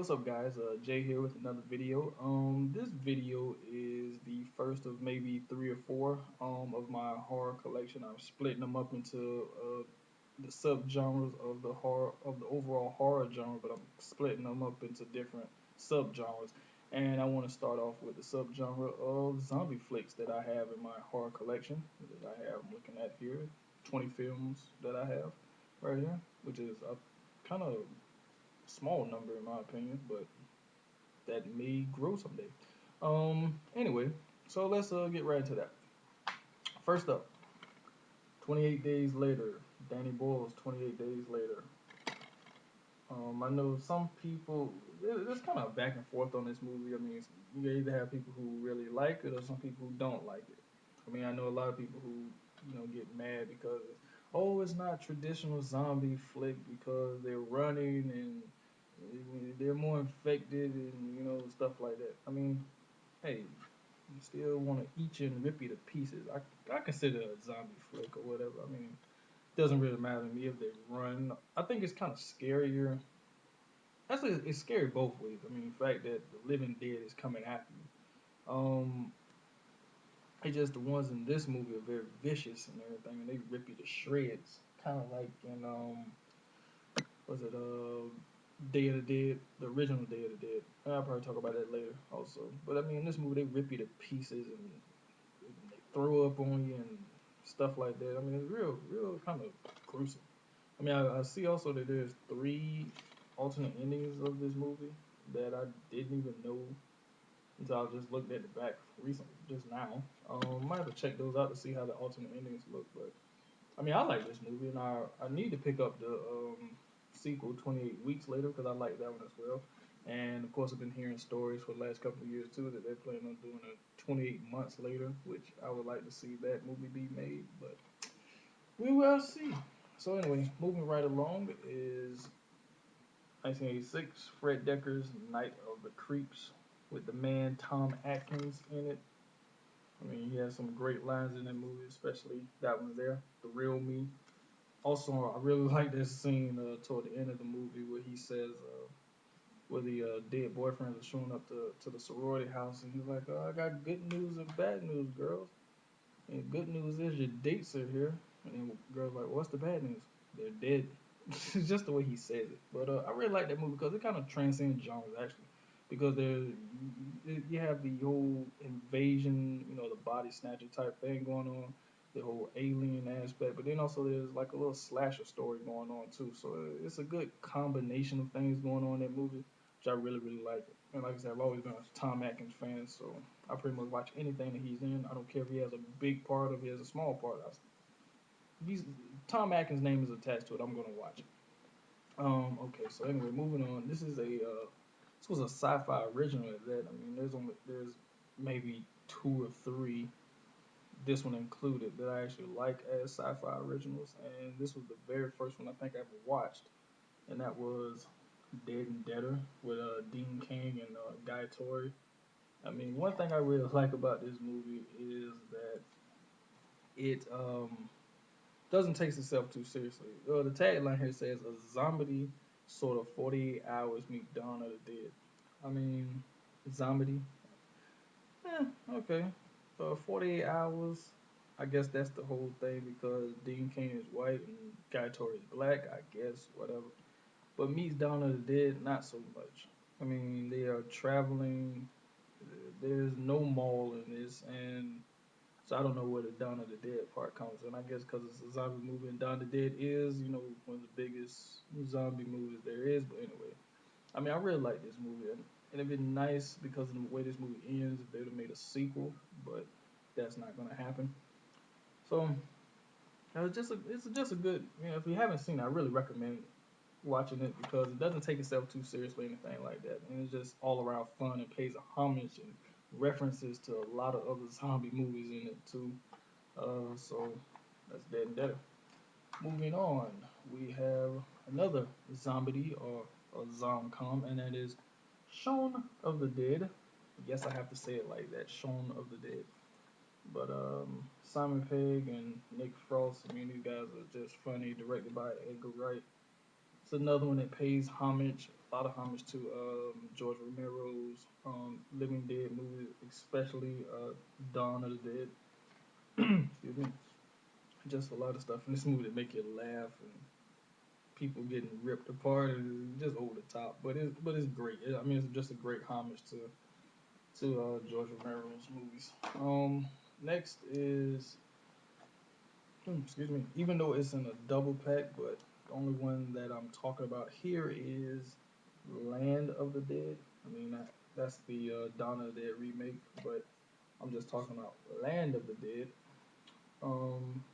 what's up guys? Jay here with another video. This video is the first of maybe three or four of my horror collection. I'm splitting them up into the subgenres of the horror of the overall horror genre, but I'm splitting them up into different subgenres. And I want to start off with the subgenre of zombie flicks that I have in my horror collection that I have. I'm looking at here, 20 films that I have right here, which is a kind of small number in my opinion, but that may grow someday. Anyway, so let's get right into that. First up, 28 days later. Danny Boyle's 28 days later. I know some people. There's kind of back and forth on this movie. I mean, you either have people who really like it or some people who don't like it. I mean, I know a lot of people who get mad because it's not traditional zombie flick because they're running and they're more infected and stuff like that. I mean, hey, you still want to eat you and rip you to pieces. I consider it a zombie flick or whatever. I mean, it doesn't really matter to me if they run. I think it's kind of scarier. Actually, it's scary both ways. I mean, the fact that the living dead is coming after you. It's just the ones in this movie are very vicious and everything, and they rip you to shreds. Kind of like in was it Day of the Dead, the original Day of the Dead. I'll probably talk about that later also. But I mean, in this movie, they rip you to pieces and they throw up on you and stuff like that. I mean, it's real kind of gruesome. I mean, I see also that there's three alternate endings of this movie that I didn't even know until I just looked at the back recently, just now. Might have to check those out to see how the alternate endings look. But I mean, I like this movie, and I need to pick up the sequel 28 weeks later because I like that one as well. And of course, I've been hearing stories for the last couple of years too that they're planning on doing a 28 months later, which I would like to see that movie be made, but we will see. So anyway, moving right along is 1986, Fred Decker's Night of the Creeps with the man Tom Atkins in it. I mean, he has some great lines in that movie, especially that one there, "The Real Me." Also, I really like this scene toward the end of the movie where he says, where the dead boyfriends are showing up to the sorority house, and he's like, "I got good news and bad news, girls. And good news is your dates are here." And then the girl's like, "What's the bad news? They're dead." It's just the way he says it. But I really like that movie because it kind of transcends genres actually. Because you have the whole invasion, the body snatcher type thing going on, the whole alien aspect, but then also there's like a little slasher story going on too. So it's a good combination of things going on in that movie, which I really like it. And like I said, I've always been a Tom Atkins fan, so I pretty much watch anything that he's in. I don't care if he has a big part or if he has a small part. He's Tom Atkins' name is attached to it. I'm gonna watch it. Okay, so anyway, moving on. This was a sci-fi original at that. I mean, there's maybe two or three, this one included, that I actually like as sci-fi originals, and this was the very first one I think I ever watched, and that was Dead and Deader with Dean King and Guy Tori. I mean, one thing I really like about this movie is that it doesn't take itself too seriously. The tagline here says a zombie sort of 48 hours meet Dawn of the Dead. I mean, zombie. Okay. 48 hours. I guess that's the whole thing because Dean Cain is white and Guy Tori is black. I guess whatever. But meets Dawn of the Dead, not so much. I mean, they are traveling. There's no mall in this, and so I don't know where the Dawn of the Dead part comes in. I guess because it's a zombie movie and Dawn of the Dead is, one of the biggest zombie movies there is. But anyway, I mean, I really like this movie, and it'd been nice because of the way this movie ends if they'd have made a sequel, but that's not gonna happen. So it's just a good, if you haven't seen it, I really recommend watching it because it doesn't take itself too seriously or anything like that, and it's just all around fun and pays a homage and references to a lot of other zombie movies in it too. So that's Dead and Deader. Moving on, we have another zombie or zomcom, and that is Shaun of the Dead. Yes, I have to say it like that, Shaun of the Dead. But Simon Pegg and Nick Frost, I mean, these guys are just funny, directed by Edgar Wright. It's another one that pays homage a lot of homage to George Romero's Living Dead movies, especially Dawn of the Dead. Excuse me. Just a lot of stuff in this movie that make you laugh and people getting ripped apart and just over the top. But it's great. I mean, it's just a great homage to George Romero's movies. Next is excuse me. Even though it's in a double pack, but the only one that I'm talking about here is Land of the Dead. I mean that's the Dawn of the Dead remake, but I'm just talking about Land of the Dead. Um,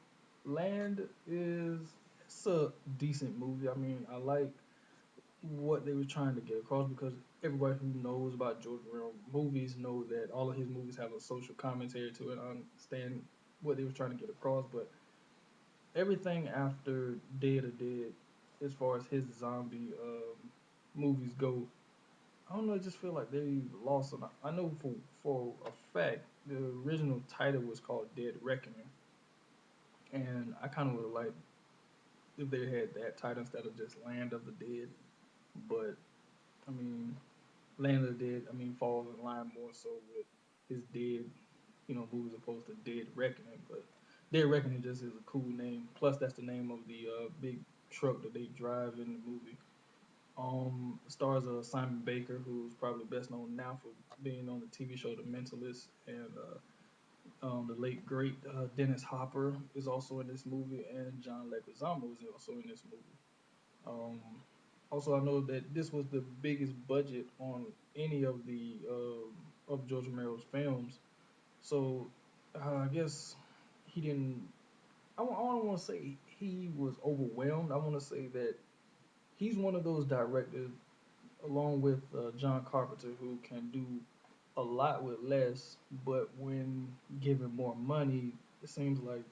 Land is it's a decent movie. I mean, I like what they were trying to get across because everybody who knows about George Romero movies know that all of his movies have a social commentary to it. I understand what they were trying to get across, but everything after Day of the Dead, as far as his zombie movies go, I don't know. I just feel like they lost. I know for a fact the original title was called Dead Reckoning, and I kind of would have liked if they had that title instead of just Land of the Dead. But I mean, Land of the Dead, I mean, falls in line more so with his Dead, movies opposed to Dead Reckoning. But Dead Reckoning just is a cool name. Plus, that's the name of the big truck that they drive in the movie. Stars Simon Baker, who's probably best known now for being on the TV show The Mentalist, and the late great Dennis Hopper is also in this movie, and John Leguizamo is also in this movie. Um, Also, I know that this was the biggest budget on any of the of George Romero's films. So I guess he didn't. I don't want to say he was overwhelmed. I want to say that he's one of those directors, along with John Carpenter, who can do a lot with less, but when given more money, it seems like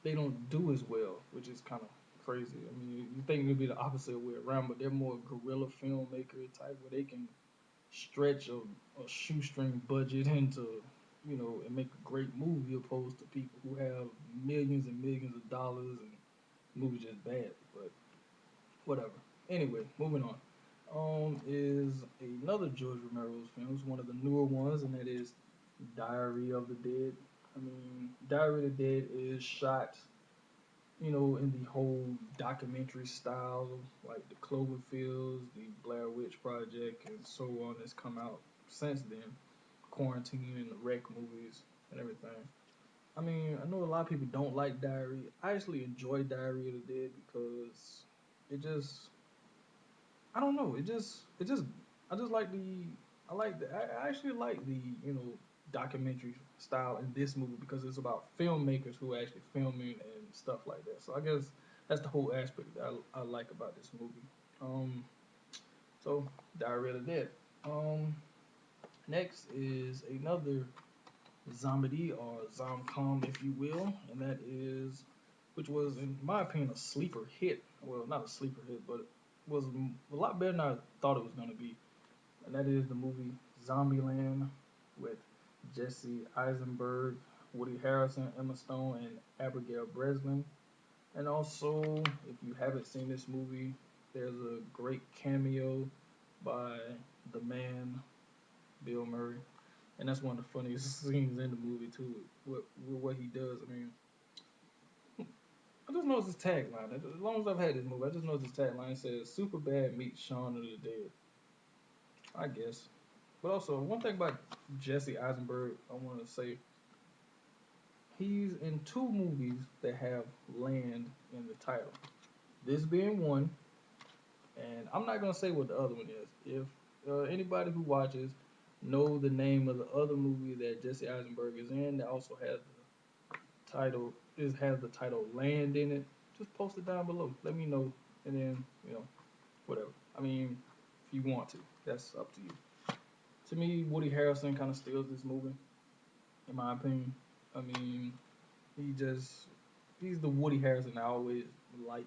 they don't do as well, which is kind of crazy. I mean, you think it'd be the opposite way around, but they're more guerrilla filmmaker type where they can stretch a shoestring budget into, and make a great movie opposed to people who have millions and millions of dollars and movies just bad. But whatever. Anyway, moving on. Is another George Romero's films, one of the newer ones, and that is Diary of the Dead. I mean, Diary of the Dead is shot in the whole documentary style, like the Cloverfields, the Blair Witch Project, and so on that's come out since then, Quarantine and the Wreck movies and everything. I mean, I know a lot of people don't like Diary. I actually enjoy Diary of the Dead because it just I don't know. I just like I actually like the documentary style in this movie because it's about filmmakers who are actually filming and stuff like that. So I guess that's the whole aspect that I like about this movie. Um, so Diary of the Dead. Um, Next is another zombie or zomcom, if you will, and that is, which was in my opinion a sleeper hit. Well, not a sleeper hit, but was a lot better than I thought it was gonna be, and that is the movie Zombieland with Jesse Eisenberg, Woody Harrelson, Emma Stone, and Abigail Breslin. And also, if you haven't seen this movie, there's a great cameo by the man Bill Murray, and that's one of the funniest scenes in the movie too. What he does. I mean, I just know it's his tagline. As long as I've had this movie, I just know it's his tagline. It says "Super Bad meets Shaun of the Dead." I guess. But also, one thing about Jesse Eisenberg, I want to say, he's in two movies that have land in the title. This being one, and I'm not gonna say what the other one is. If anybody who watches know the name of the other movie that Jesse Eisenberg is in, that also has the has the title Land in it, just post it down below. Let me know, and then whatever. I mean, if you want to, that's up to you. To me, Woody Harrelson kind of steals this movie, in my opinion. I mean, he just he's the Woody Harrelson I always like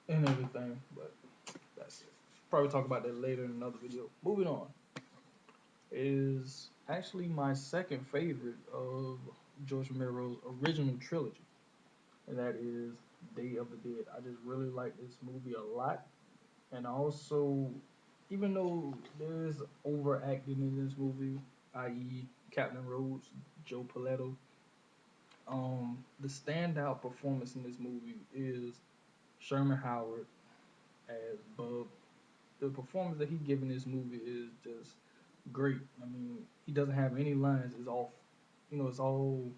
and everything. But that's it. Probably talk about that later in another video. Moving on is actually my second favorite of George Romero's original trilogy, and that is Day of the Dead. I just really like this movie a lot. And also, even though there is overacting in this movie, i.e., Captain Rhodes, Joe Paletto, the standout performance in this movie is Sherman Howard as Bub. The performance that he gives in this movie is just great. I mean, he doesn't have any lines. It's all, it's all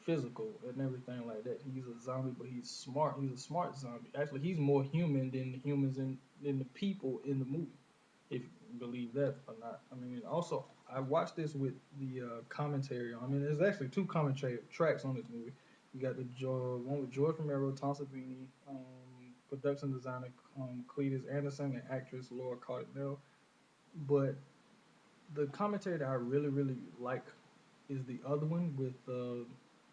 physical and everything like that. He's a zombie, but he's smart. He's a smart zombie. Actually, he's more human than the humans in the people in the movie, if you believe that or not. I mean, also I watched this with the commentary. I mean, there's actually two commentary tracks on this movie. You got the one with George Romero, Tom Savini, production designer Cletus Anderson, and actress Laura Cardinale. But the commentary that I really really like is the other one with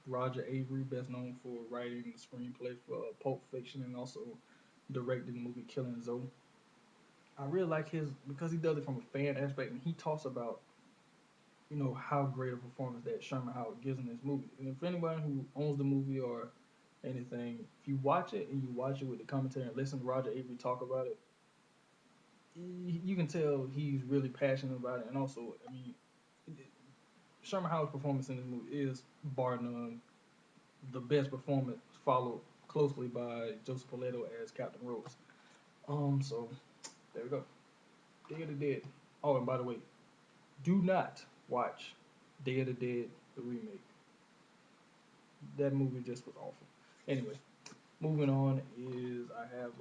Roger Avery, best known for writing the screenplay for Pulp Fiction and also directing the movie Killing Zoe. I really like his because he does it from a fan aspect and he talks about how great a performance that Sherman Howard gives in this movie. And if anyone who owns the movie or anything, if you watch it and you watch it with the commentary and listen to Roger Avery talk about it, you can tell he's really passionate about it. And also, I mean, Sherman Howard's performance in this movie is bar none the best performance, followed closely by Joseph Paletto as Captain Rhodes. So there we go. Day of the Dead. Oh, and by the way, do not watch Day of the Dead, the remake. That movie just was awful. Anyway, moving on is I have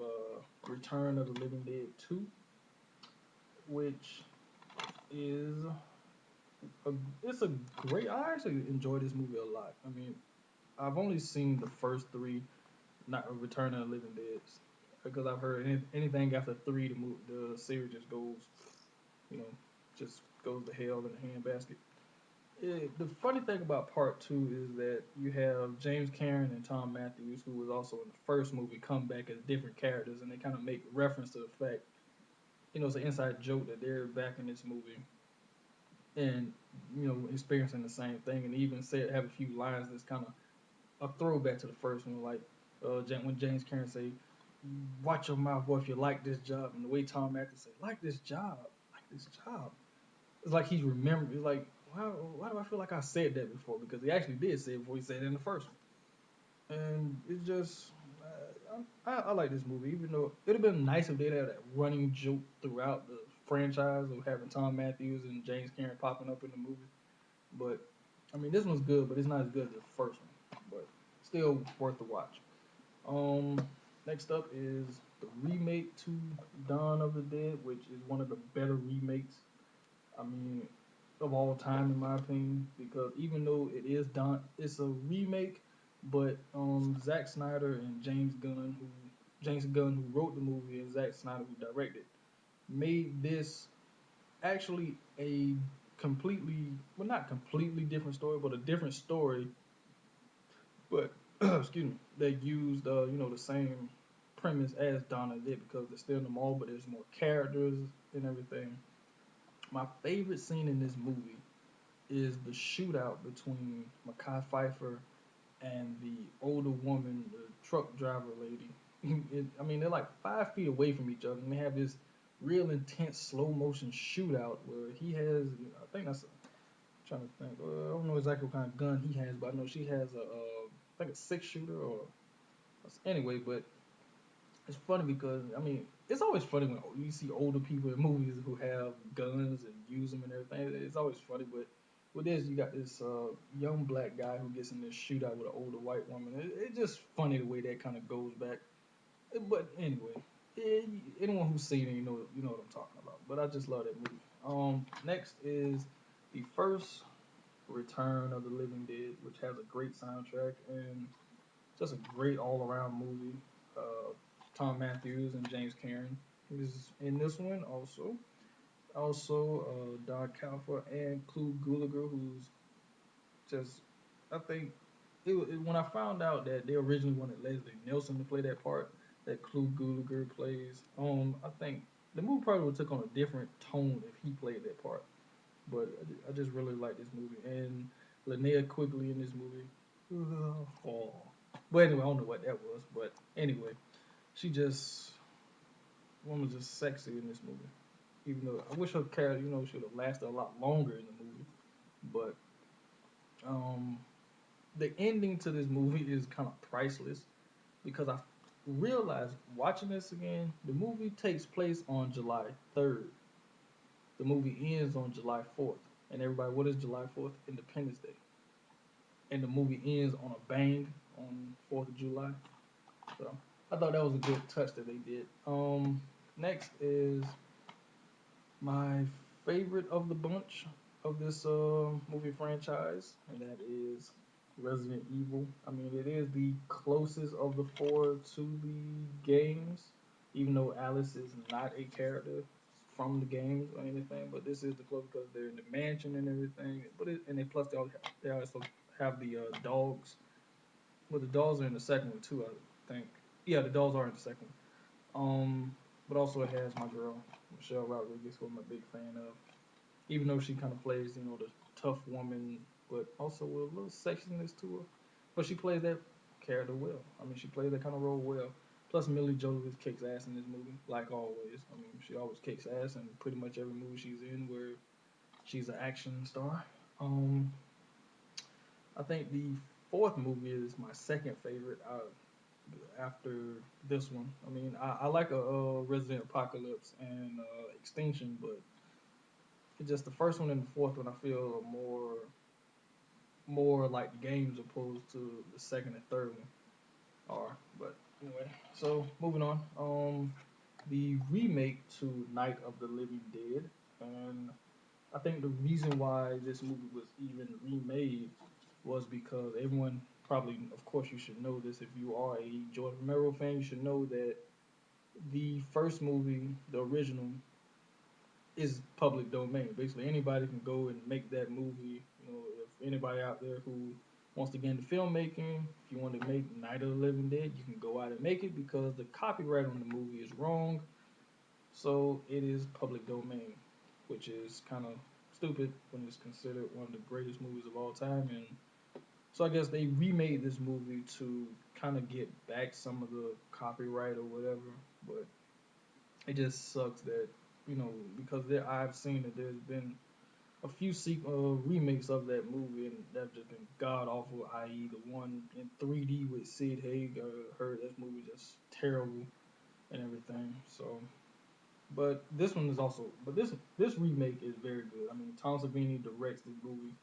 Return of the Living Dead 2, which is a, it's a great. I actually enjoy this movie a lot. I mean, I've only seen the first three, not Return of the Living Dead, because I've heard anything after three, the series just goes, you know, just goes to hell in a handbasket. The funny thing about part two is that you have James Cameron and Tom Matthews, who was also in the first movie, come back as different characters, and they kind of make reference to the fact, it's an inside joke that they're back in this movie and experiencing the same thing, and even say have a few lines that's kind of a throwback to the first one, like when James Cameron say, "Watch your mouth, boy, if you like this job," and the way Tom Matthews say, "Like this job, like this job." It's like he's remembered. It's like, why do I feel like I said that before? Because he actually did say it before he said it in the first one. And it's just, I like this movie, even though it'd have been nice if they had that running joke throughout the franchise of having Tom Matthews and James Cameron popping up in the movie. But, I mean, this one's good, but it's not as good as the first one. But still worth the watch. Um, Next up is the remake to Dawn of the Dead, which is one of the better remakes I mean, of all time, in my opinion, because even though it is done, it's a remake, but Zack Snyder and James Gunn, who wrote the movie, and Zack Snyder, who directed, made this actually a completely, well, not completely different story, but a different story. But excuse me, they used the same premise as Donna did because they're still in the mall, but there's more characters and everything. My favorite scene in this movie is the shootout between Mackay Pfeiffer and the older woman, the truck driver lady. I mean, they're like 5 feet away from each other, and they have this real intense slow motion shootout where he has, I think that's, I'm trying to think, I don't know exactly what kind of gun he has, but I know she has I think a 6 shooter or, anyway, but it's funny because I mean it's always funny when you see older people in movies who have guns and use them and everything. It's always funny, but with this you got this young black guy who gets in this shootout with an older white woman. It's just funny the way that kind of goes back. But anyway, eh, anyone who's seen it, you know what I'm talking about. But I just love that movie. Next is the first Return of the Living Dead, which has a great soundtrack and just a great all around movie. Uh, Tom Matthews and James Cameron is in this one also. Also, Don Calfa and Clu Gulager, who's just, I think, when I found out that they originally wanted Leslie Nielsen to play that part that Clu Gulager plays, I think the movie probably would have took on a different tone if he played that part. But I just really like this movie and Linnea Quigley in this movie. Oh. But anyway, I don't know what that was. But anyway, she just woman's just sexy in this movie. Even though I wish her character, should have lasted a lot longer in the movie. But um, the ending to this movie is kind of priceless because I realized watching this again, the movie takes place on July 3rd. The movie ends on July 4th. And everybody, what is July 4th? Independence Day. And the movie ends on a bang on 4th of July. So I thought that was a good touch that they did. Next is my favorite of the bunch of this movie franchise, and that is Resident Evil. I mean, it is the closest of the four to the games, even though Alice is not a character from the games or anything. But this is the closest because they're in the mansion and everything. And then plus they also have the dogs. Well, the dogs are in the second one too, I think. Yeah, the dogs are in the second one. But also it has my girl Michelle Rodriguez, who I'm a big fan of. Even though she kind of plays, the tough woman, but also with a little sexiness to her. But she plays that character well. I mean, she plays that kind of role well. Plus, Millie Jolie kicks ass in this movie, like always. I mean, she always kicks ass in pretty much every movie she's in where she's an action star. Um, I think the fourth movie is my second favorite after this one. I mean, I like a Resident Apocalypse and Extinction, but it's just the first one and the fourth one I feel are more like the games opposed to the second and third one are. But anyway, so moving on. The remake to Night of the Living Dead, and I think the reason why this movie was even remade was because everyone probably, of course, you should know this if you are a George Romero fan, you should know that the first movie, the original, is public domain. Basically, anybody can go and make that movie. If anybody out there who wants to get into filmmaking, if you want to make Night of the Living Dead, you can go out and make it because the copyright on the movie is wrong. So it is public domain, which is kind of stupid when it's considered one of the greatest movies of all time. And so I guess they remade this movie to kind of get back some of the copyright or whatever. But it just sucks that because I've seen that there's been a few remakes of that movie and they've just been god awful. I.e., the one in 3D with Sid Haig. Heard that movie just terrible and everything. So, but this one is also, but this remake is very good. I mean, Tom Savini directs this movie.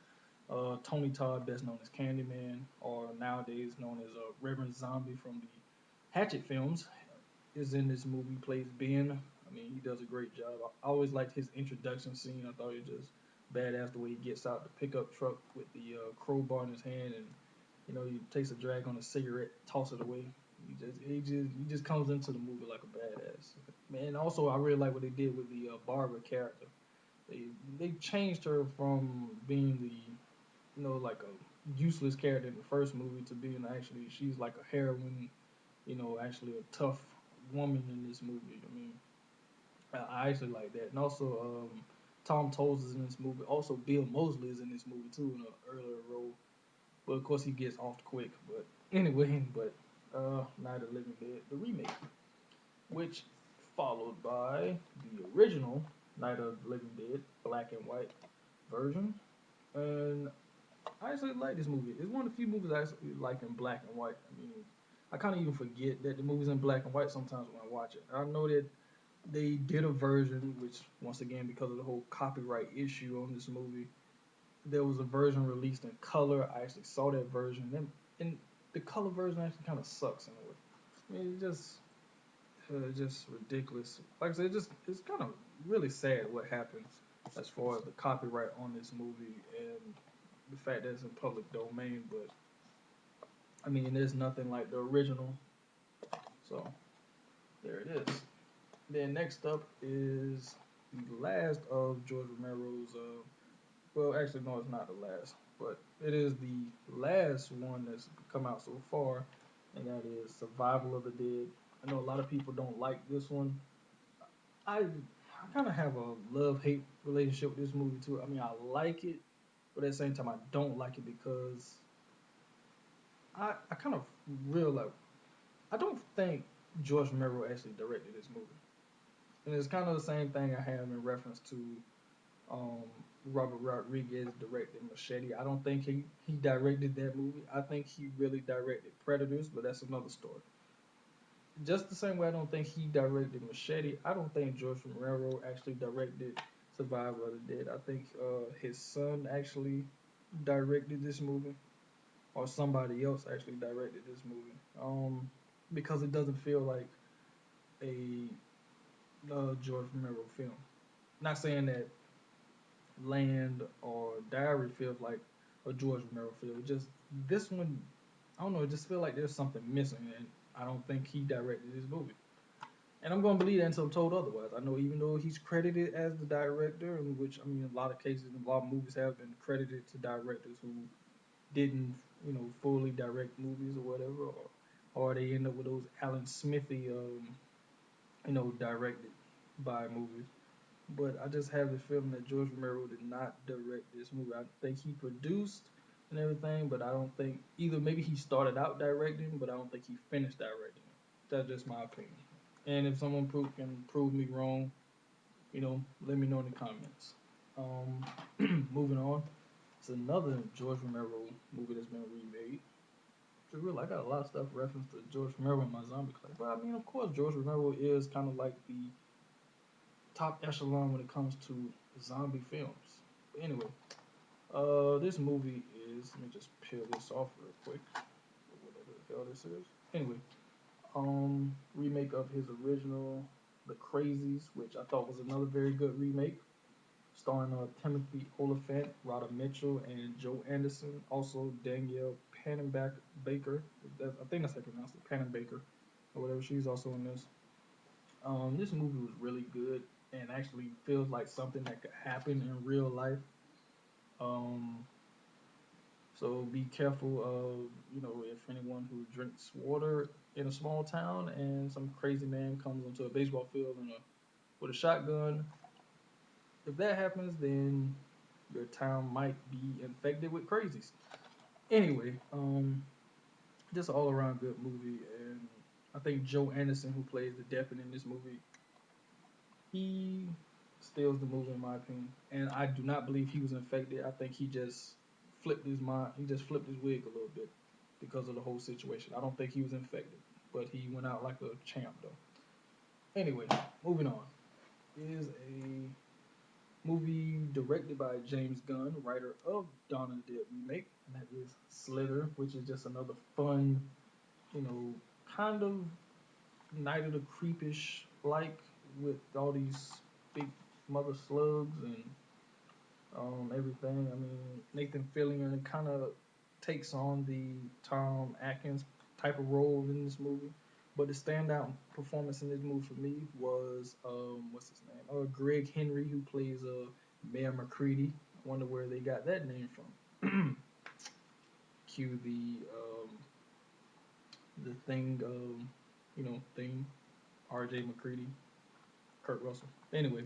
Tony Todd, best known as Candyman, or nowadays known as Reverend Zombie from the Hatchet films, is in this movie. Plays Ben. I mean, he does a great job. I always liked his introduction scene. I thought he was just badass the way he gets out the pickup truck with the crowbar in his hand, and he takes a drag on a cigarette, toss it away. He just comes into the movie like a badass. Man, also I really like what they did with the Barbara character. They changed her from being the like a useless character in the first movie to being actually she's like a heroine, actually a tough woman in this movie. I mean, I actually like that. And also, Tom Tolles is in this movie. Also, Bill Moseley is in this movie too in an earlier role. But of course, he gets off quick. But anyway, Night of the Living Dead, the remake, which followed by the original Night of the Living Dead, black and white version. And I actually like this movie. It's one of the few movies I actually like in black and white. I mean, I kind of even forget that the movie's in black and white sometimes when I watch it. I know that they did a version, which once again because of the whole copyright issue on this movie, there was a version released in color. I actually saw that version, and the color version actually kind of sucks in a way. I mean, it's just ridiculous. Like I said, it's kind of really sad what happens as far as the copyright on this movie and the fact that it's in public domain. But I mean, there's nothing like the original. So there it is. Then next up is the last of George Romero's. Well, actually, no, it's not the last, but it is the last one that's come out so far, and that is Survival of the Dead. I know a lot of people don't like this one. I kind of have a love hate relationship with this movie too. I mean, I like it, but at the same time, I don't like it because I kind of realize I don't think George Romero actually directed this movie. And it's kind of the same thing I have in reference to um, Robert Rodriguez directed Machete. I don't think he directed that movie. I think he really directed Predators, but that's another story. Just the same way I don't think he directed Machete, I don't think George Romero actually directed Survivor of the Dead. I think his son actually directed this movie, or somebody else actually directed this movie. Because it doesn't feel like a George Romero film. Not saying that Land or Diary feels like a George Romero film. Just this one, I don't know. It just feels like there's something missing, and I don't think he directed this movie. And I'm gonna believe that until I'm told otherwise. I know even though he's credited as the director, in which I mean, a lot of cases, a lot of movies have been credited to directors who didn't, fully direct movies or whatever, or they end up with those Alan Smithy, directed by movies. But I just have the feeling that George Romero did not direct this movie. I think he produced and everything, but I don't think either. Maybe he started out directing, but I don't think he finished directing it. That's just my opinion. And if someone can prove me wrong, let me know in the comments. Moving on, it's another George Romero movie that's been remade. To real, I got a lot of stuff referenced to George Romero in my zombie class. But I mean, of course, George Romero is kind of like the top echelon when it comes to zombie films. But anyway, this movie is. Let me just peel this off real quick. Whatever the hell this is. Anyway, remake of his original, The Crazies, which I thought was another very good remake, starring Timothy Olyphant, Rhoda Mitchell, and Joe Anderson. Also Danielle Baker. I think that's how you pronounce it, Baker, or whatever. She's also in this. This movie was really good and actually feels like something that could happen in real life. Um, so be careful of, if anyone who drinks water in a small town and some crazy man comes onto a baseball field with a shotgun. If that happens, then your town might be infected with crazies. Anyway, just all around good movie, and I think Joe Anderson, who plays the deputy in this movie, he steals the movie in my opinion. And I do not believe he was infected. I think he just flipped his mind. He just flipped his wig a little bit because of the whole situation. I don't think he was infected, but he went out like a champ though. Anyway, moving on. It is a movie directed by James Gunn, writer of Dawn of the Dead remake, and that is Slither, which is just another fun, you know, kind of Night of the Creepish like with all these big mother slugs and everything. I mean, Nathan Fillion kind of takes on the Tom Atkins type of role in this movie. But the standout performance in this movie for me was what's his name? Greg Henry, who plays Mayor McCready. I wonder where they got that name from. Cue the thing thing R.J. McCready, Kurt Russell. Anyway,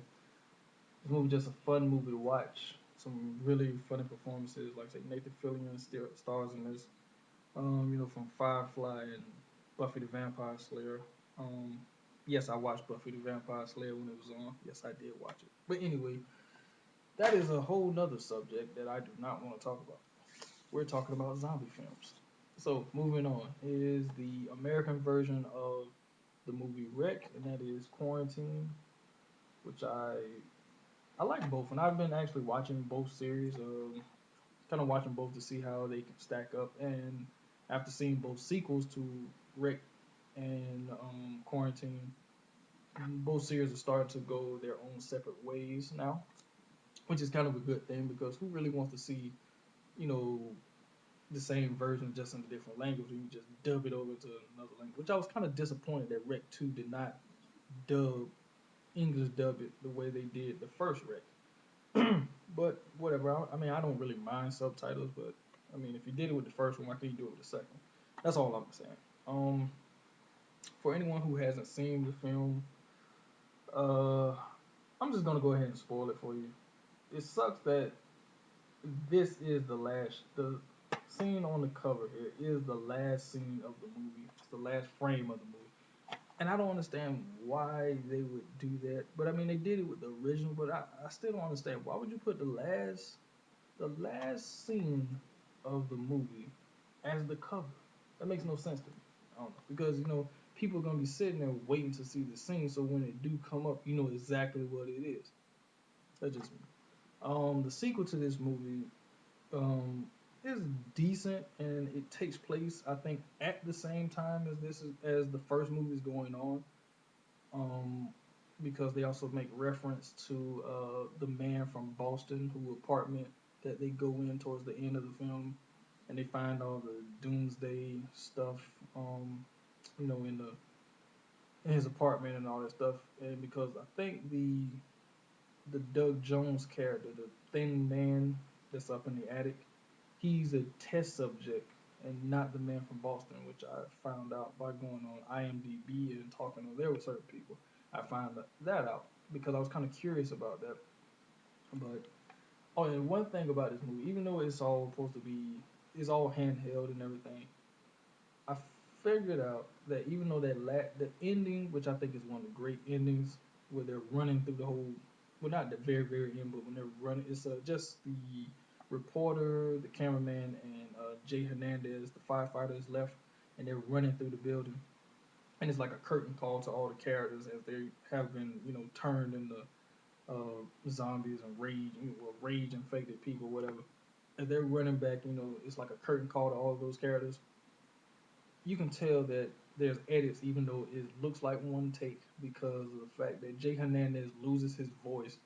this movie just a fun movie to watch. Some really funny performances, like I say, Nathan Fillion still stars in this. From Firefly and Buffy the Vampire Slayer. Um, yes, I watched Buffy the Vampire Slayer when it was on. Yes, I did watch it. But anyway, that is a whole nother subject that I do not want to talk about. We're talking about zombie films. So moving on is the American version of the movie Wreck, and that is Quarantine, which I like both, and I've been actually watching both series. Kind of watching both to see how they can stack up, and after seeing both sequels to Wreck and Quarantine, both series are starting to go their own separate ways now, which is kind of a good thing because who really wants to see, you know, the same version just in a different language and you just dub it over to another language? Which I was kind of disappointed that Wreck 2 did not dub English dub it the way they did the first Wreck. But whatever. I mean, I don't really mind subtitles, but I mean, if you did it with the first one, why can't you do it with the second? That's all I'm saying. For anyone who hasn't seen the film, uh, I'm just gonna go ahead and spoil it for you. It sucks that this is the last. The scene on the cover here is the last scene of the movie. It's the last frame of the movie. and I don't understand why they would do that. But I mean, they did it with the original, but I still don't understand why would you put the last scene of the movie as the cover? That makes no sense to me. I don't know because people are gonna be sitting there waiting to see the scene, so when it do come up, you know exactly what it is. That's just me. The sequel to this movie um is decent, and it takes place, I think, at the same time as as the first movie is going on. Um, because they also make reference to the man from Boston, who apartment that they go in towards the end of the film, and they find all the doomsday stuff, in his apartment and all that stuff. And because I think the Doug Jones character, the thin man that's up in the attic, he's a test subject and not the man from Boston, which I found out by going on IMDb and talking over there with certain people. I found that out because I was kind of curious about that. But oh, and one thing about this movie, even though it's all supposed to be, it's all handheld and everything, I figured out that even though the ending, which I think is one of the great endings, where they're running through the whole, well, not the very very end, but when they're running, it's just the reporter, the cameraman, and Jay Hernandez, the firefighter, is left, and they're running through the building, and it's like a curtain call to all the characters as they have been, turned into zombies and rage infected people, whatever. As they're running back, it's like a curtain call to all of those characters. You can tell that there's edits, even though it looks like one take, because of the fact that Jay Hernandez loses his voice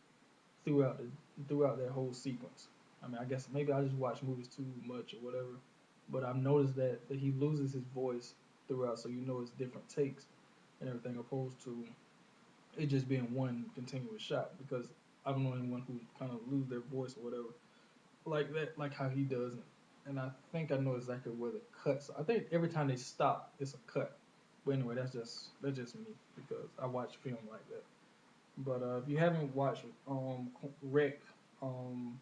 throughout throughout that whole sequence. I mean, I guess maybe I just watch movies too much or whatever, but I've noticed that he loses his voice throughout, so it's different takes and everything, opposed to it just being one continuous shot. Because I don't know anyone who kind of lose their voice or whatever like that, like how he does it. And I think I know exactly where the cuts. I think every time they stop, it's a cut. But anyway, that's just me because I watch film like that. But if you haven't watched Rec, um,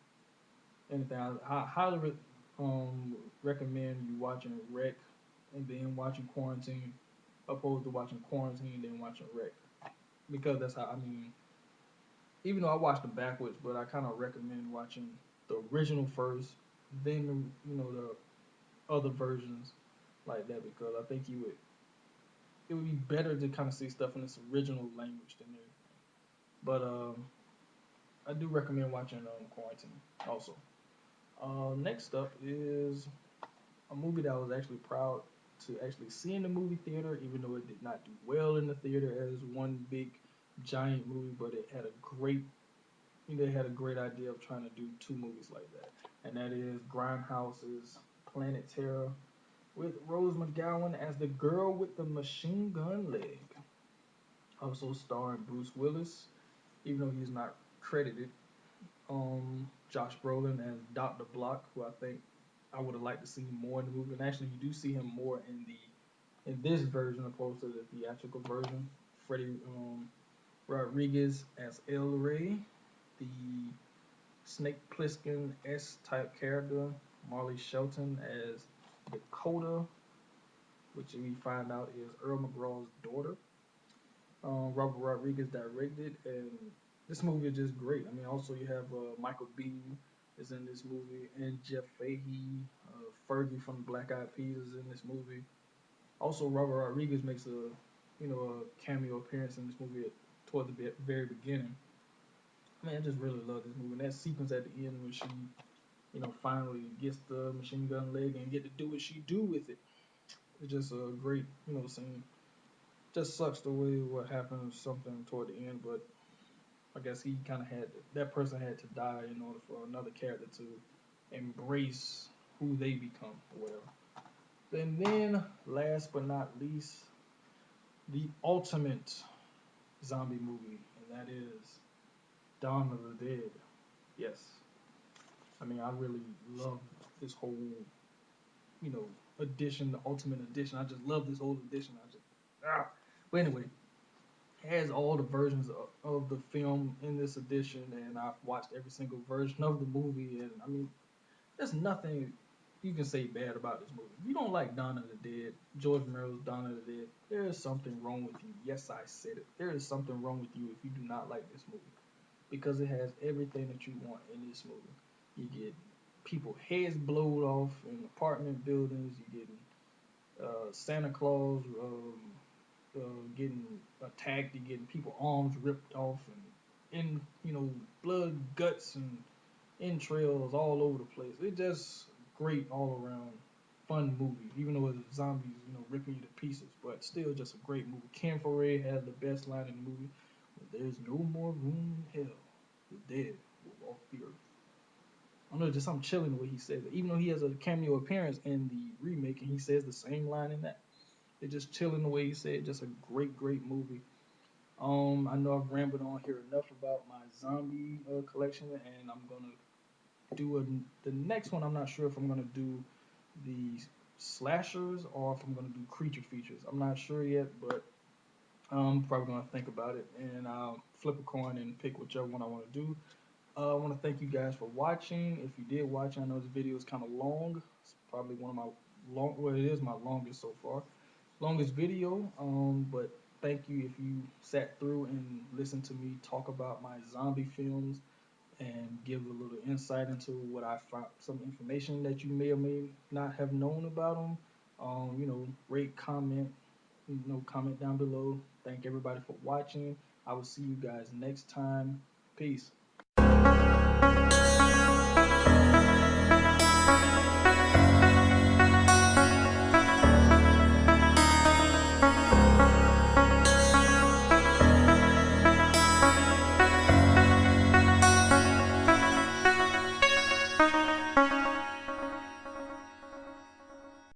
anything, I highly recommend you watching Rec and then watching Quarantine, opposed to watching Quarantine and then watching Rec, because that's how I mean. Even though I watched them backwards, but I kind of recommend watching the original first, then the other versions like that, because I think you would it would be better to kind of see stuff in its original language than anything. But I do recommend watching Quarantine also. Next up is a movie that I was actually proud to actually see in the movie theater, even though it did not do well in the theater as one big giant movie, but it had a great they had a great idea of trying to do two movies like that, and that is Grindhouse's Planet Terror with Rose McGowan as the girl with the machine gun leg. Also starring Bruce Willis, even though he's not credited. Josh Brolin as Dr. Block, who I think I would have liked to see more in the movie. And actually, you do see him more in this version opposed to the theatrical version. Freddie Rodriguez as El Rey, the Snake Plissken S type character. Marley Shelton as Dakota, which we find out is Earl McGraw's daughter. Robert Rodriguez directed, and this movie is just great. I mean, also you have Michael Bean is in this movie, and Jeff Fahey, Fergie from Black Eyed Peas is in this movie. Also, Robert Rodriguez makes a cameo appearance in this movie toward the very beginning. I mean, I just really love this movie. And that sequence at the end when she, finally gets the machine gun leg and get to do what she do with it. It's just a great, scene. Just sucks the way what happened something toward the end, but I guess he kind of that person had to die in order for another character to embrace who they become or whatever. And then, last but not least, the ultimate zombie movie, and that is Dawn of the Dead. Yes, I mean I really love this whole edition, the ultimate edition. I just love this whole edition. But anyway, it has all the versions of the film in this edition, and I've watched every single version of the movie, and I mean, there's nothing. you can say bad about this movie. If you don't like Dawn of the Dead, George Romero's Dawn of the Dead, there is something wrong with you. Yes, I said it. There is something wrong with you if you do not like this movie because it has everything that you want in this movie. You get people heads blowed off in apartment buildings. You get Santa Claus getting attacked. You're getting people arms ripped off and blood, guts, and entrails all over the place. It's just great all around fun movie, even though it's zombies, ripping you to pieces, but still just a great movie. Ken Foray has the best line in the movie. There's no more room in hell. The dead will walk the earth. I don't know, just something chilling the way he says it. Even though he has a cameo appearance in the remake and he says the same line in that. It's just chilling the way he said it. Just a great, great movie. I know I've rambled on here enough about my zombie collection, and I'm gonna do the next one. I'm not sure if I'm gonna do the slashers or if I'm gonna do creature features. I'm not sure yet, but I'm probably gonna think about it and I'll flip a coin and pick whichever one I want to do. I want to thank you guys for watching. If you did watch, I know this video is kind of long. It's probably one of my well, it is my longest so far, longest video. But thank you if you sat through and listened to me talk about my zombie films and give a little insight into what I found, some information that you may or may not have known about them. Rate, comment, comment down below. Thank everybody for watching. I will see you guys next time. Peace.